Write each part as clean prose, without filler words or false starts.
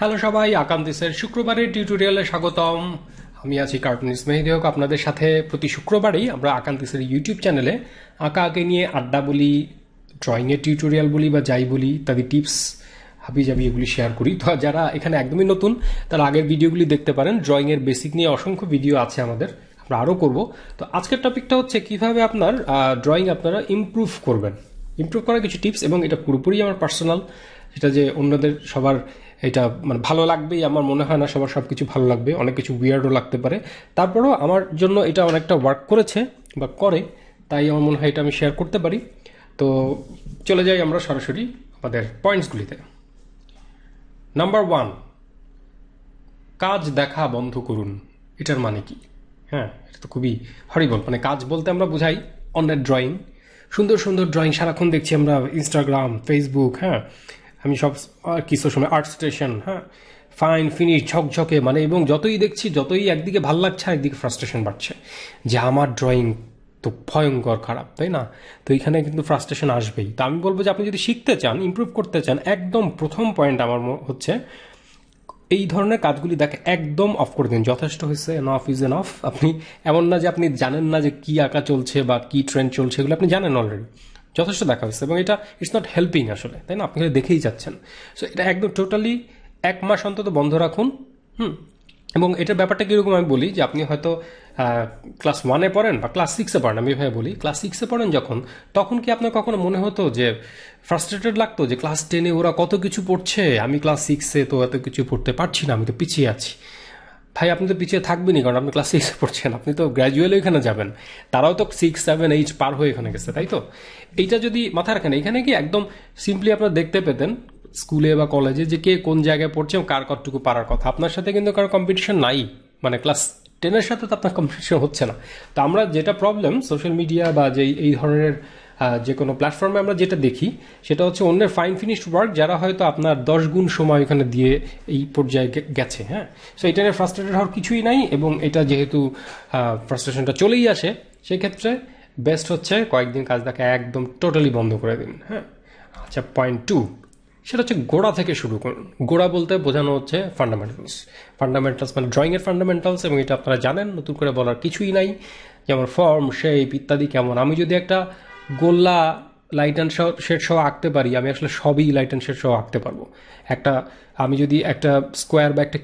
Hello সবাই, আকান্তিসের শুক্রবারের টিউটোরিয়ালে স্বাগতম। আমি আছি কার্টুনিস্ট মেহেদি হক। আপনাদের সাথে প্রতি শুক্রবারেই আমরা আকান্তিসের ইউটিউব চ্যানেলে আঁকা আঁকে নিয়ে আড্ডা বলি, ড্রয়িংয়ের টিউটোরিয়াল বলি বা যাই বলি ইত্যাদি টিপস হাবিজাবি এগুলি শেয়ার করি। তো যারা এখানে একদমই নতুন তারা আগের ভিডিওগুলি দেখতে পারেন। ড্রয়িংয়ের বেসিক নিয়ে অসংখ্য ভিডিও আছে আমাদের, আমরা আরও করব। তো আজকের টপিকটা হচ্ছে কিভাবে আপনার ড্রয়িং আপনারা ইমপ্রুভ করবেন। ইমপ্রুভ করার কিছু টিপস, এবং এটা পুরোপুরি আমার পার্সোনাল, সেটা যে অন্যদের সবার এটা মানে ভালো লাগবেই আমার মনে হয় না। সবার সব কিছু ভালো লাগবে, অনেক কিছু উইয়ার্ডও লাগতে পারে। তারপরেও আমার জন্য এটা অনেকটা ওয়ার্ক করেছে বা করে, তাই আমার মনে হয় এটা আমি শেয়ার করতে পারি। তো চলে যাই আমরা সরাসরি আমাদের পয়েন্টসগুলিতে। নাম্বার 1, কাজ দেখা বন্ধ করুন। এটার মানে কি? হ্যাঁ, এটা তো খুবই হরিবল। মানে কাজ বলতে আমরা বুঝাই অন্যের ড্রয়িং, সুন্দর সুন্দর ড্রয়িং সারাক্ষণ দেখছি আমরা ইনস্টাগ্রাম, ফেসবুক, হ্যাঁ আমি সব কি সোশ্যাল আর্ট স্টেশন, হ্যাঁ ফাইন ফিনিশ ঝকঝকে, মানে এবং যতই দেখছি যতই একদিকে ভাল লাগছে একদিকে ফ্রাস্ট্রেশন বাড়ছে যে আমার ড্রয়িং তো ভয়ঙ্কর খারাপ, তাই না? তো এখানে কিন্তু ফ্রাস্ট্রেশন আসবেই। তো আমি বলবো যে আপনি যদি শিখতে চান, ইমপ্রুভ করতে চান, একদম প্রথম পয়েন্ট আমার হচ্ছে এই ধরনের কাজগুলি দেখে একদম অফ করে দিন। যথেষ্ট হয়েছে, এনফ ইজ এনফ। আপনি এমন না যে আপনি জানেন না যে কি আঁকা চলছে বা কি ট্রেন্ড চলছে, এগুলো আপনি জানেন অলরেডি। যথেষ্ট দেখা হয়েছে এবং এটা ইটস নট হেল্পিং আসলে, তাই না? আপনি দেখেই যাচ্ছেন। সো এটা একদম টোটালি 1 মাস অন্তত বন্ধ রাখুন। এবং এটার ব্যাপারটা কীরকম আমি বলি যে আপনি হয়তো ক্লাস 1-এ পড়েন বা ক্লাস 6-এ পড়েন। আমি এভাবে বলি, ক্লাস 6-এ পড়েন যখন, তখন কি আপনার কখনো মনে হতো যে ফ্রাস্ট্রেটেড লাগতো যে ক্লাস 10-এ ওরা কত কিছু পড়ছে, আমি ক্লাস 6-এ তো এত কিছু পড়তে পারছি না, আমি তো পিছিয়ে আছি? ভাই, আপনি তো পিছিয়ে থাকবেনই, কারণ আপনি ক্লাস 6-এ পড়ছেন, আপনি তো গ্র্যাজুয়ালি এখানে যাবেন। তারাও তো 6, 7, 8 পার হয়ে এখানে গেছে, তাই তো? এইটা যদি মাথায় রাখেন, এখানে কি একদম সিম্পলি আপনারা দেখতে পেতেন স্কুলে বা কলেজে যে কে কোন জায়গায় পড়ছে এবং কার কতটুকু পারার কথা। আপনার সাথে কিন্তু কারো কম্পিটিশন নাই, মানে ক্লাস 10-এর সাথে তো আপনার কম্পিটিশন হচ্ছে না। তো আমরা যেটা প্রবলেম সোশ্যাল মিডিয়া বা যে এই ধরনের যে কোনো প্ল্যাটফর্মে আমরা যেটা দেখি সেটা হচ্ছে অন্যের ফাইন ফিনিশড ওয়ার্ক, যারা হয়তো আপনার 10 গুণ সময় এখানে দিয়ে এই পর্যায়ে গেছে। হ্যাঁ, সো এটা নিয়ে ফ্রাস্ট্রেটেড হওয়ার কিছুই নাই। এবং এটা যেহেতু ফ্রাস্ট্রেশনটা চলেই আসে, সেক্ষেত্রে বেস্ট হচ্ছে কয়েকদিন কাজ দেখা একদম টোটালি বন্ধ করে দিন। হ্যাঁ, আচ্ছা, পয়েন্ট 2, সেটা হচ্ছে গোড়া থেকে শুরু করুন। গোড়া বলতে বোঝানো হচ্ছে ফান্ডামেন্টালস। ফান্ডামেন্টালস মানে ড্রয়িংয়ের ফান্ডামেন্টালস, এবং এটা আপনারা জানেন, নতুন করে বলার কিছুই নাই। যেমন ফর্ম, শেপ ইত্যাদি। কেমন আমি যদি একটা গোল্লা লাইট অ্যান্ড শেড সহ আঁকতে পারি, আমি আসলে সবই লাইট অ্যান্ড শেড সহ আঁকতে পারবো। আমি যদি একটা স্কোয়ার বা একটা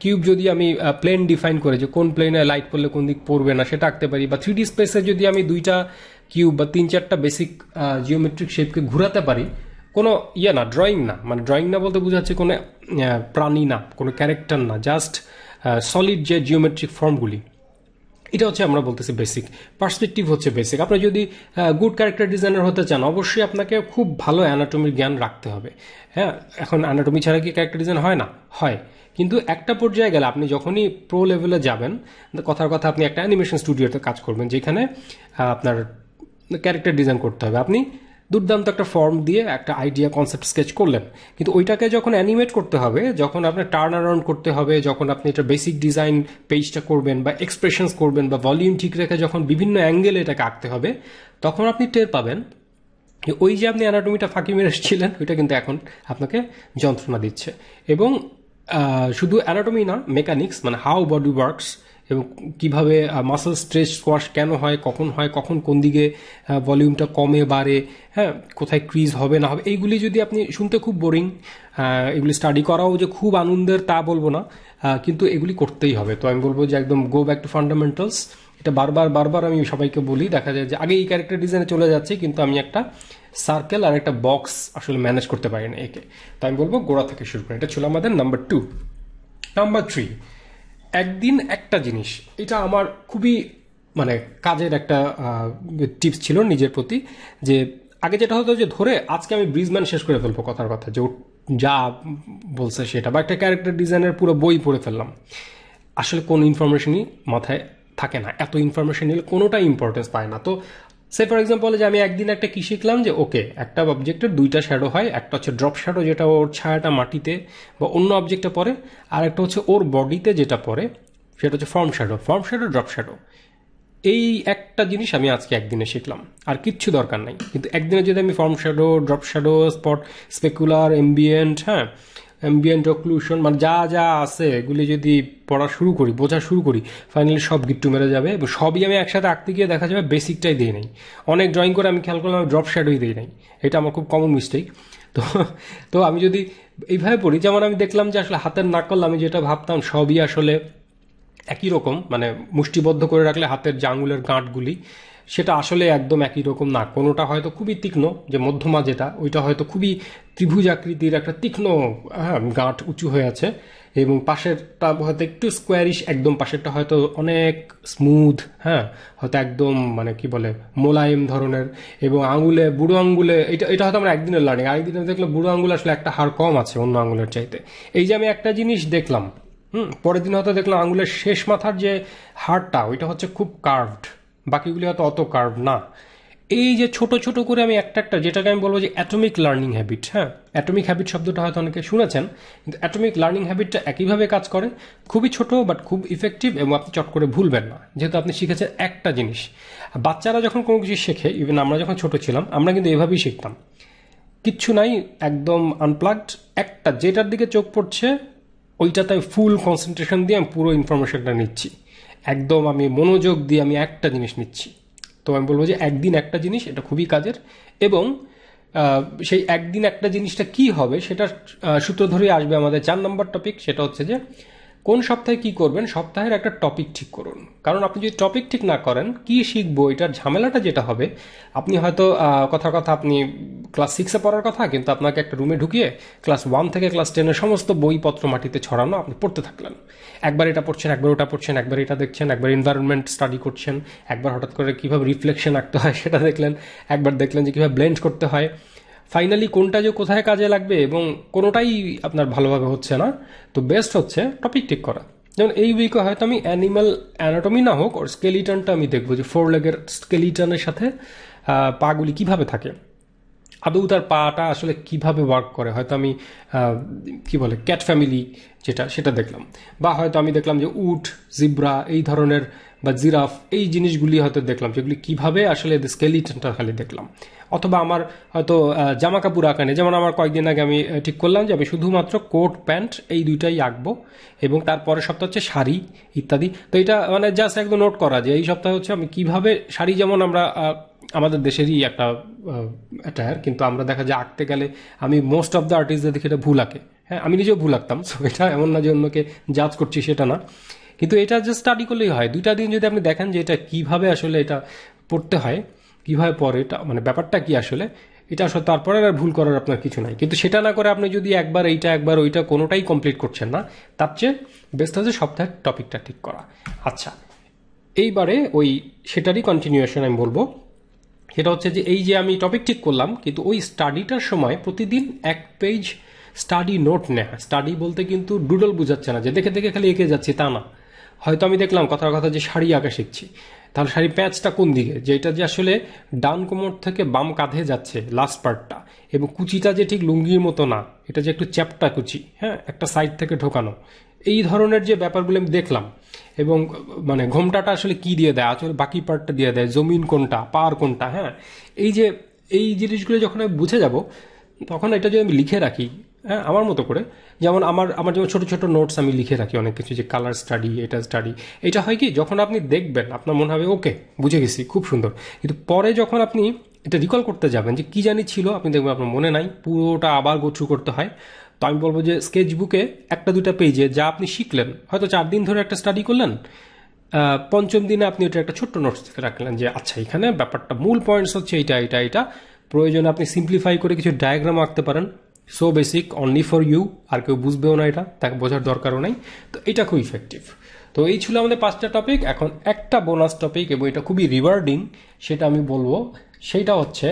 কিউব যদি আমি প্লেন ডিফাইন করে যে কোন প্লেনে লাইট পড়লে কোন দিক পড়বে না সেটা আঁকতে পারি, বা 3D স্পেসে যদি আমি 2টা কিউব বা 3-4টা বেসিক জিওমেট্রিক শেপকে ঘুরাতে পারি, কোনো না, ড্রয়িং না, মানে ড্রয়িং না বলতে বোঝাচ্ছে কোনো প্রাণী না, কোনো ক্যারেক্টার না, জাস্ট সলিড যে জিওমেট্রিক ফর্মগুলি, এটা হচ্ছে আমরা বলতেছি বেসিক। পার্সপেক্টিভ হচ্ছে বেসিক। আপনি যদি গুড ক্যারেক্টার ডিজাইনার হতে চান, অবশ্যই আপনাকে খুব ভালো অ্যানাটমির জ্ঞান রাখতে হবে। হ্যাঁ, এখন অ্যানাটমি ছাড়া কি ক্যারেক্টার ডিজাইন হয় না? হয়। কিন্তু একটা পর্যায়ে গেলে আপনি যখনই প্রো লেভেলে যাবেন, কথার কথা আপনি একটা অ্যানিমেশন স্টুডিওতে কাজ করবেন যেখানে আপনার ক্যারেক্টার ডিজাইন করতে হবে। আপনি দুর্দান্ত একটা ফর্ম দিয়ে একটা আইডিয়া কনসেপ্ট স্কেচ করলেন, কিন্তু ওইটাকে যখন অ্যানিমেট করতে হবে, যখন আপনার টার্ন অ্যারাউন্ড করতে হবে, যখন আপনি এটা বেসিক ডিজাইন পেজটা করবেন বা এক্সপ্রেশনস করবেন বা ভলিউম ঠিক রেখে যখন বিভিন্ন অ্যাঙ্গেলে এটাকে আঁকতে হবে, তখন আপনি টের পাবেন যে ওই যে আপনি অ্যানাটমিটা ফাঁকি মেরে এসেছিলেন, ওইটা কিন্তু এখন আপনাকে যন্ত্রণা দিচ্ছে। এবং শুধু অ্যানাটমি না, মেকানিক্স মানে হাউ বডি ওয়ার্কস, এবং কীভাবে মাসল স্ট্রেচ স্কোয়াশ কেন হয়, কখন কোন দিকে ভলিউমটা কমে বাড়ে, হ্যাঁ কোথায় ক্রিজ হবে না হবে, এইগুলি যদি আপনি শুনতে খুব বোরিং, এগুলি স্টাডি করাও যে খুব আনন্দের তা বলবো না, কিন্তু এগুলি করতেই হবে। তো আমি বলবো যে একদম গো ব্যাক টু ফান্ডামেন্টালস। এটা বারবার আমি সবাইকে বলি। দেখা যায় যে আগে এই ক্যারেক্টার ডিজাইনে চলে যাচ্ছে, কিন্তু আমি একটা সার্কেল আর একটা বক্স আসলে ম্যানেজ করতে পারি না একে। তো আমি বলবো গোড়া থেকে শুরু করি। এটা ছিল আমাদের নাম্বার 2। নাম্বার 3, একদিন একটা জিনিস। এটা আমার খুবই মানে কাজের একটা টিপস ছিল নিজের প্রতি। যে আগে যেটা হতো যে ধরে আজকে আমি ব্রিজম্যান শেষ করে ফেলবো, কথার কথা যে যা বলছে সেটা, বা একটা ক্যারেক্টার ডিজাইনের পুরো বই পড়ে ফেললাম। আসলে কোনো ইনফরমেশনই মাথায় থাকে না। এত ইনফরমেশন নিলে কোনোটাই ইম্পর্টেন্স পায় না। তো সে ফর এক্সাম্পল যে আমি একদিন একটা কি শিখলাম যে ওকে, একটা অবজেক্টের 2টা শ্যাডো হয়। একটা হচ্ছে ড্রপ শ্যাডো, যেটা ওর ছায়াটা মাটিতে বা অন্য অবজেক্টে পড়ে, আর একটা হচ্ছে ওর বডিতে যেটা পড়ে সেটা হচ্ছে ফর্ম শ্যাডো, ড্রপ শ্যাডো। এই একটা জিনিস আমি আজকে একদিনে শিখলাম, আর কিচ্ছু দরকার নাই। কিন্তু একদিনে যদি আমি form shadow, drop shadow, spot, specular, ambient, হ্যাঁ অ্যাম্বিয়েন্ট অক্লুশন, মানে যা যা আছে এগুলি যদি পড়া শুরু করি, বোঝা শুরু করি, ফাইনালি সব গিট্টু মেরে যাবে। এবং সবই আমি একসাথে আঁকতে গিয়ে দেখা যাবে বেসিকটাই দিই নাই। অনেক ড্রয়িং করে আমি খেয়াল করলাম আমি ড্রপ শ্যাডোই দিই নাই। এটা আমার খুব কমন মিস্টেক। তো তো আমি যদি এইভাবে পড়ি, যেমন আমি দেখলাম যে আসলে হাতের নাকল আমি যেটা ভাবতাম সবই আসলে একই রকম, মানে মুষ্টিবদ্ধ করে রাখলে হাতের যে আঙুলের গাঁটগুলি সেটা আসলে একদম একই রকম না। কোনোটা হয়তো খুবই তীক্ষ্ণ, যে মধ্যমা যেটা, ওইটা হয়তো খুবই ত্রিভুজ আকৃতির একটা তীক্ষ্ণ গাঁট উঁচু হয়ে আছে, এবং পাশেরটা হয়তো একটু স্কোয়ারিশ, একদম পাশেরটা হয়তো অনেক স্মুথ, হ্যাঁ, হয়তো একদম মানে কি বলে মোলায়েম ধরনের। এবং আঙুলে, বুড়ো আঙুলে, এটা এটা হয়তো আমরা একদিনের লার্নিং, আরেকদিনে দেখলাম বুড়ো আঙুলে আসলে একটা হাড় কম আছে অন্য আঙুলের চাইতে। এই যে আমি একটা জিনিস দেখলাম, পরের দিন হয়তো দেখলাম আঙুলের শেষ মাথার যে হাড়টা ওইটা হচ্ছে খুব কার্ভড, বাকিগুলি হয়তো অত কার্ভ না। এই যে ছোট ছোট করে আমি একটা একটা, যেটাকে আমি বলবো যে অ্যাটমিক লার্নিং হ্যাবিট, হ্যাঁ, অ্যাটমিক হ্যাবিট শব্দটা হয়তো অনেকে শুনেছেন, কিন্তু অ্যাটমিক লার্নিং হ্যাবিটটা একইভাবে কাজ করে, খুবই ছোট বাট খুব ইফেক্টিভ, এবং আপনি চট করে ভুলবেন না, যেহেতু আপনি শিখেছেন একটা জিনিস। বাচ্চারা যখন কোনো কিছু শেখে, ইভেন আমরা যখন ছোট ছিলাম আমরা কিন্তু এভাবেই শিখতাম, কিচ্ছু নাই, একদম আনপ্লাগড, একটা যেটার দিকে চোখ পড়ছে ওইটাতে ফুল কনসেন্ট্রেশন দিয়ে আমি পুরো ইনফরমেশনটা নিচ্ছি, একদম আমি মনোযোগ দিয়ে আমি একটা জিনিস নিচ্ছি। তো আমি বলবো যে একদিন একটা জিনিস, এটা খুবই কাজের। এবং সেই একদিন একটা জিনিসটা কি হবে সেটা সূত্র ধরে আসবে আমাদের 4 নম্বর টপিক, সেটা হচ্ছে যে কোন সপ্তাহে কি করবেন, সপ্তাহের একটা টপিক ঠিক করুন। কারণ আপনি যদি টপিক ঠিক না করেন, কি শিখবো, এটার ঝামেলাটা যেটা হবে, আপনি হয়তো কথার কথা আপনি ক্লাস 6-এ পড়ার কথা, কিন্তু আপনাকে একটা রুমে ঢুকিয়ে ক্লাস 1 থেকে ক্লাস 10-এর সমস্ত বইপত্র মাটিতে ছড়ানো, আপনি পড়তে থাকলেন। একবার এটা পড়ছেন, একবার ওটা পড়ছেন, একবার এটা দেখছেন, একবার এনভায়রনমেন্ট স্টাডি করছেন, একবার হঠাৎ করে কীভাবে রিফ্লেকশন আঁকতে হয় সেটা দেখলেন, একবার দেখলেন যে কীভাবে ব্লেন্ড করতে হয়। ফাইনালি কোনটা যে কোথায় কাজে লাগবে এবং কোনোটাই আপনার ভালোভাবে হচ্ছে না। তো বেস্ট হচ্ছে টপিক ঠিক করা। যেমন এই উইকে হয়তো আমি অ্যানিমাল অ্যানাটমি না হোক, ওর স্কেলিটনটা আমি দেখবো, যে 4 লেগের স্কেলিটনের সাথে পাগুলি কিভাবে থাকে, আদৌ তার পাটা আসলে কিভাবে ওয়ার্ক করে। হয়তো আমি কি বলে ক্যাট ফ্যামিলি যেটা, সেটা দেখলাম। বা হয়তো আমি দেখলাম যে উট, জিব্রা এই ধরনের, বা জিরাফ, এই জিনিসগুলি হয়তো দেখলাম, যেগুলি কিভাবে আসলে স্কেলিটনটা খালি দেখলাম। অথবা আমার হয়তো জামা কাপড় আঁকা নেই, যেমন আমার কয়েকদিন আগে আমি ঠিক করলাম যে আমি শুধুমাত্র কোট প্যান্ট এই দুইটাই আঁকবো, এবং তারপরের সপ্তাহ হচ্ছে শাড়ি ইত্যাদি। তো এটা মানে জাস্ট একদম নোট করা যে এই সপ্তাহে হচ্ছে আমি কিভাবে শাড়ি, যেমন আমরা আমাদের দেশেরই একটা অ্যাটায়ার, কিন্তু আমরা দেখা যায় আঁকতে গেলে আমি মোস্ট অফ দ্য আর্টিস্টদের দেখে এটা ভুল আঁকে, হ্যাঁ, আমি নিজেও ভুল আঁকতাম। সো এটা এমন না যে অন্যকে জাজ করছি, সেটা না, কিন্তু এটা জাস্ট স্টাডি করলেই হয়। 2টা দিন যদি আপনি দেখেন যে এটা কিভাবে আসলে এটা পড়তে হয়, কিভাবে পড়ে, এটা মানে ব্যাপারটা কি আসলে, এটা আসলে তারপরে আর ভুল করার আপনার কিছু নাই। কিন্তু সেটা না করে আপনি যদি একবার এইটা একবার ওইটা কোনোটাই কমপ্লিট করছেন না, তার চেয়ে বেস্ট হচ্ছে সপ্তাহের টপিকটা ঠিক করা। আচ্ছা, এইবারে ওই সেটারই কন্টিনিউয়েশন আমি বলবো। সেটা হচ্ছে যে এই যে আমি টপিক ঠিক করলাম, কিন্তু ওই স্টাডিটার সময় প্রতিদিন 1 পেজ স্টাডি নোট নেওয়া। স্টাডি বলতে কিন্তু ডুডল বোঝাচ্ছে না যে দেখে দেখে খালি এঁকে যাচ্ছি, তা না। হয়তো আমি দেখলাম কথার কথা যে শাড়ি আঁকা শিখছি, তাহলে শাড়ি প্যাঁচটা কোন দিকে, যে এটা যে আসলে ডান কোমর থেকে বাম কাঁধে যাচ্ছে লাস্ট পার্টটা, এবং কুচিটা যে ঠিক লুঙ্গির মতো না, এটা যে একটু চ্যাপটা কুচি, হ্যাঁ, একটা সাইড থেকে ঢোকানো, এই ধরনের যে ব্যাপারগুলো আমি দেখলাম। এবং মানে ঘোমটাটা আসলে কি দিয়ে দেয়, আসলে বাকি পার্টটা দিয়ে দেয়, জমিন কোনটা, পার কোনটা, হ্যাঁ, এই যে এই জিনিসগুলো যখন আমি বুঝে যাব, তখন এটা যদি আমি লিখে রাখি, হ্যাঁ, আমার মতো করে, যেমন আমার আমার যেমন ছোট ছোট নোটস আমি লিখে রাখি অনেক কিছু, যে কালার স্টাডি, এটা স্টাডি, এটা হয় কি, যখন আপনি দেখবেন আপনার মনে হবে ওকে বুঝে গেছি, খুব সুন্দর, কিন্তু পরে যখন আপনি এটা রিকল করতে যাবেন যে কি জানি ছিল, আপনি দেখবেন আপনার মনে নাই, পুরোটা আবার গো থ্রু করতে হয়। তো আমি বলবো যে স্কেচবুকে 1-2টা পেজে যা আপনি শিখলেন, হয়তো 4 দিন ধরে একটা স্টাডি করলেন, 5ম দিনে আপনি ওটা একটা ছোট্ট নোটস থেকে রাখলেন, যে আচ্ছা এখানে ব্যাপারটা মূল পয়েন্টস হচ্ছে এটা এটা এটা। প্রয়োজনে আপনি সিম্পলিফাই করে কিছু ডায়াগ্রাম আঁকতে পারেন, so basic, only for you, আর কেউ বুঝবেও না, এটা তাকে বোঝার দরকারও নাই। তো এটা খুব ইফেক্টিভ। তো এই ছিল আমাদের 5টা টপিক। এখন একটা বোনাস টপিক, এবং এটা খুবই রিওয়ার্ডিং, সেটা আমি বলবো। সেইটা হচ্ছে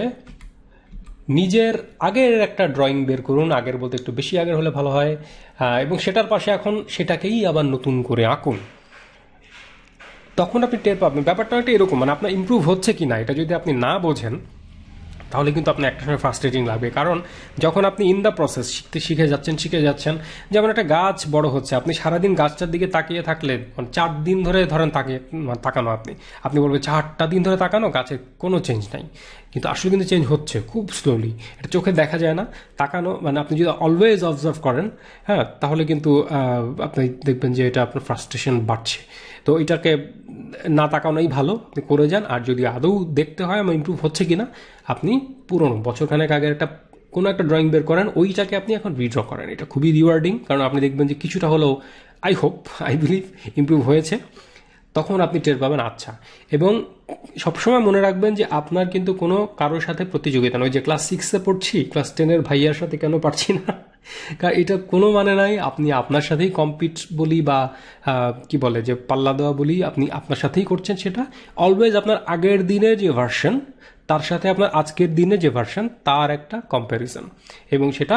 নিজের আগের একটা ড্রয়িং বের করুন, আগের বলতে একটু বেশি আগের হলে ভালো হয়, এবং সেটার পাশে এখন সেটাকেই আবার নতুন করে আঁকুন। তখন আপনি টের পাবেন ব্যাপারটা একটা এরকম, মানে আপনার ইমপ্রুভ হচ্ছে কি না, এটা যদি আপনি না বোঝেন, তাহলে কিন্তু আপনার একটা সময় ফ্রাস্ট্রেটিং লাগবে। কারণ যখন আপনি ইন দ্য প্রসেস শিখে যাচ্ছেন, যেমন একটা গাছ বড় হচ্ছে, আপনি সারাদিন গাছটার দিকে তাকিয়ে থাকলে, মানে 4 দিন ধরে ধরেন তাকানো, আপনি বলবেন 4টা দিন ধরে তাকানো, গাছের কোনো চেঞ্জ নাই, কিন্তু আসলে কিন্তু চেঞ্জ হচ্ছে খুব স্লোলি, এটা চোখে দেখা যায় না। তাকানো মানে আপনি যদি অলওয়েজ অবজার্ভ করেন, হ্যাঁ, তাহলে কিন্তু আপনি দেখবেন যে এটা আপনার ফ্রাস্ট্রেশন বাড়ছে। তো এটাকে না তাকানোই ভালো, আপনি করে যান। আর যদি আদৌ দেখতে হয় আমার ইমপ্রুভ হচ্ছে কিনা, আপনি পুরনো বছরখানেক আগের কোনো একটা ড্রয়িং বের করেন, ওইটাকে আপনি এখন রিড্র করেন। এটা খুবই রিওয়ার্ডিং, কারণ আপনি দেখবেন যে কিছুটা হলেও আই বিলিভ ইমপ্রুভ হয়েছে। তখন আপনি টের পাবেন। আচ্ছা, এবং সবসময় মনে রাখবেন যে আপনার কিন্তু কোনো কারোর সাথে প্রতিযোগিতা নয়, যে ক্লাস 6-এ পড়ছি, ক্লাস 10-এর ভাইয়ার সাথে কেন পারছি না, কারণ এটা কোনো মানে নাই। আপনি আপনার সাথেই কম্পিট বলি বা কি বলে যে পাল্লা দেওয়া বলি, আপনি আপনার সাথেই করছেন। সেটা অলওয়েজ আপনার আগের দিনের যে ভার্সন তার সাথে আপনার আজকের দিনে যে ভার্সন তার একটা কম্প্যারিজন। এবং সেটা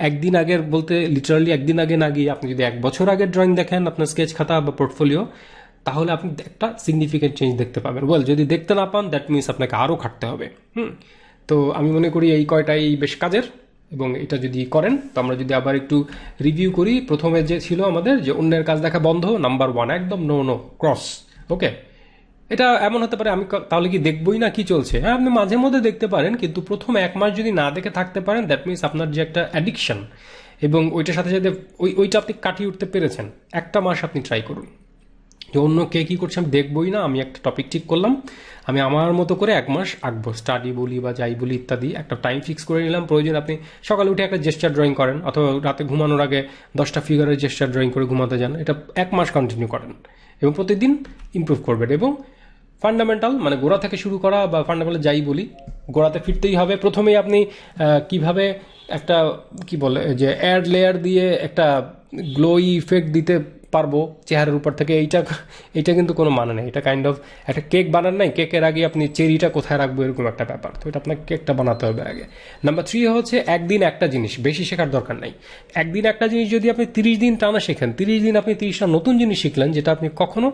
একদিন আগের বলতে লিটারালি একদিন আগে না গিয়ে আপনি যদি 1 বছর আগের ড্রয়িং দেখেন আপনার স্কেচ খাতা বা পোর্টফোলিও, তাহলে আপনি একটা সিগনিফিকেন্ট চেঞ্জ দেখতে পাবেন। ওয়েল, যদি দেখতে না পান দ্যাট মিনস আপনাকে আরও খাটতে হবে। তো আমি মনে করি এই কয়টাই বেশ কাজের, এবং এটা যদি করেন তো আমরা যদি আবার একটু রিভিউ করি, প্রথমে যে ছিল আমাদের যে অন্যের কাজ দেখা বন্ধ, নাম্বার 1 একদম নো ক্রস। ওকে, এটা এমন হতে পারে আমি তাহলে কি দেখবই না কি চলছে, হ্যাঁ আপনি মাঝে মধ্যে দেখতে পারেন, কিন্তু প্রথম 1 মাস যদি না দেখে থাকতে পারেন দ্যাট মিনস আপনার যে একটা অ্যাডিকশন, এবং ওইটার সাথে সাথে ওইটা আপনি কাটিয়ে উঠতে পেরেছেন। 1টা মাস আপনি ট্রাই করুন যে অন্য কে কী করছে আমি দেখবই না, আমি একটা টপিক ঠিক করলাম, আমি আমার মতো করে 1 মাস আঁকবো, স্টাডি বলি বা যাই বলি ইত্যাদি, একটা টাইম ফিক্স করে নিলাম। প্রয়োজন আপনি সকালে উঠে একটা জেস্টার ড্রয়িং করেন, অথবা রাতে ঘুমানোর আগে 10টা ফিগারের জেস্টার ড্রয়িং করে ঘুমাতে যান। এটা 1 মাস কন্টিনিউ করেন এবং প্রতিদিন ইমপ্রুভ করবেন। এবং ফান্ডামেন্টাল মানে গোড়া থেকে শুরু করা, বা ফান্ডামেন্টাল যাই বলি, গোড়াতে ফিরতেই হবে। প্রথমেই আপনি কিভাবে একটা কি বলে যে অ্যাড লেয়ার দিয়ে একটা গ্লোই ইফেক্ট দিতে পারবো চেহারার উপর থেকে, এইটা কিন্তু কোনো মানে নেই। এটা কাইন্ড অফ একটা কেক বানান নাই, কেকের আগে আপনি চেরিটা কোথায় রাখবো এরকম একটা ব্যাপার। তো এটা আপনাকে কেকটা বানাতে হবে আগে। নাম্বার 3 হচ্ছে একদিন একটা জিনিস, বেশি শেখার দরকার নাই। একদিন একটা জিনিস যদি আপনি 30 দিন টানা শেখেন, 30 দিন আপনি 30টা নতুন জিনিস শিখলেন, যেটা আপনি কখনো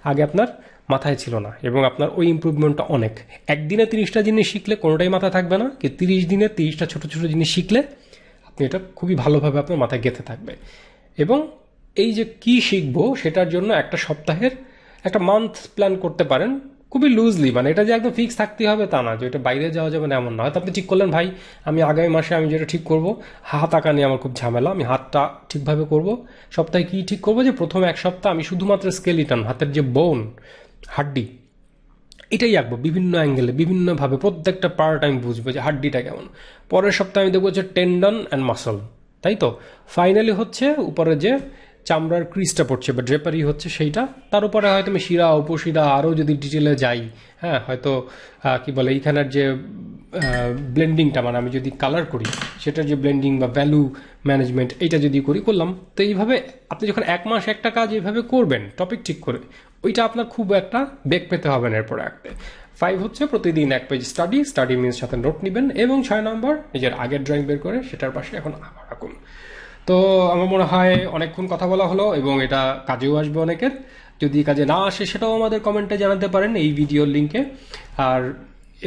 আগে আপনার মাথায় ছিল না, এবং আপনার ওই ইম্প্রুভমেন্টটা অনেক। একদিনে 30টা জিনিস শিখলে কোনোটাই মাথায় থাকবে না, কি 30 দিনে 30টা ছোট ছোট জিনিস শিখলে আপনি এটা খুবই ভালোভাবে আপনার মাথায় গেঁথে থাকবে। এবং এই যে কি শিখবো সেটার জন্য একটা সপ্তাহের একটা মান্থ প্ল্যান করতে পারেন খুবই লুজলি, মানে এটা যে একদম ফিক্স থাকতে হবে তা না, যে এটা বাইরে যাওয়া যাবে না এমন না। হয়তো আপনি ঠিক করলেন ভাই আমি আগামী মাসে আমি যেটা ঠিক করব, হাত আঁকা নিয়ে আমার খুব ঝামেলা, আমি হাতটা ঠিকভাবে করব। সপ্তাহে কি ঠিক করবো যে প্রথম 1 সপ্তাহ আমি শুধুমাত্র স্কেলিটন, হাতের যে বোন হাড্ডি, এটাই আঁকবো বিভিন্ন অ্যাঙ্গেলে বিভিন্নভাবে, প্রত্যেকটা পার্ট আমি বুঝবো যে হাড্ডিটা কেমন। পরের সপ্তাহে আমি দেখবো যে টেন্ডন অ্যান্ড মাসল, তাই তো। ফাইনালি হচ্ছে উপরে যে চামড়ার ক্রিজটা পড়ছে বা ড্রেপারি হচ্ছে সেইটা, তার উপরে হয়তো আমি শিরা উপশিরা আরও যদি ডিটেলে যাই, হ্যাঁ হয়তো কি বলে এইখানের যে ব্লেন্ডিংটা, মানে আমি যদি কালার করি সেটার যে ব্লেন্ডিং বা ভ্যালু ম্যানেজমেন্ট, এইটা যদি করলাম। তো এইভাবে আপনি যখন 1 মাস একটা কাজ এইভাবে করবেন টপিক ঠিক করে, ওইটা আপনার খুব একটা বেগ পেতে হবে না এরপরে আঁকতে। 5 হচ্ছে প্রতিদিন 1 পেজ স্টাডি মিনস সাথে নোট নেবেন। এবং 6 নম্বর নিজের আগের ড্রয়িং বের করে সেটার পাশে এখন আবার আঁকুন। তো আমার মনে হয় অনেকক্ষণ কথা বলা হলো, এবং এটা কাজেও আসবে অনেকের। যদি কাজে না আসে সেটাও আমাদের কমেন্টে জানাতে পারেন এই ভিডিওর লিঙ্কে। আর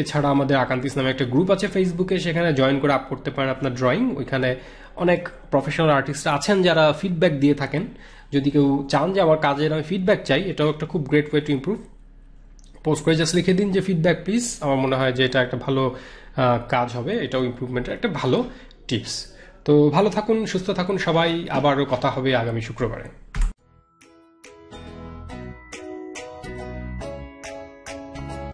এছাড়া আমাদের আকান্তিস নামে একটা গ্রুপ আছে ফেসবুকে, সেখানে জয়েন করে আপ করতে পারেন আপনার ড্রয়িং। ওইখানে অনেক প্রফেশনাল আর্টিস্ট আছেন যারা ফিডব্যাক দিয়ে থাকেন। যদি কেউ চান যে আমার কাজের আমি ফিডব্যাক চাই, এটাও একটা খুব great way to improve. Post করে জাস্ট লিখে দিন যে ফিডব্যাক প্লিজ। আমার মনে হয় যে এটা একটা ভালো কাজ হবে, এটাও ইমপ্রুভমেন্টের একটা ভালো টিপস। তো ভালো থাকুন, সুস্থ থাকুন সবাই, আবারও কথা হবে আগামী শুক্রবারে।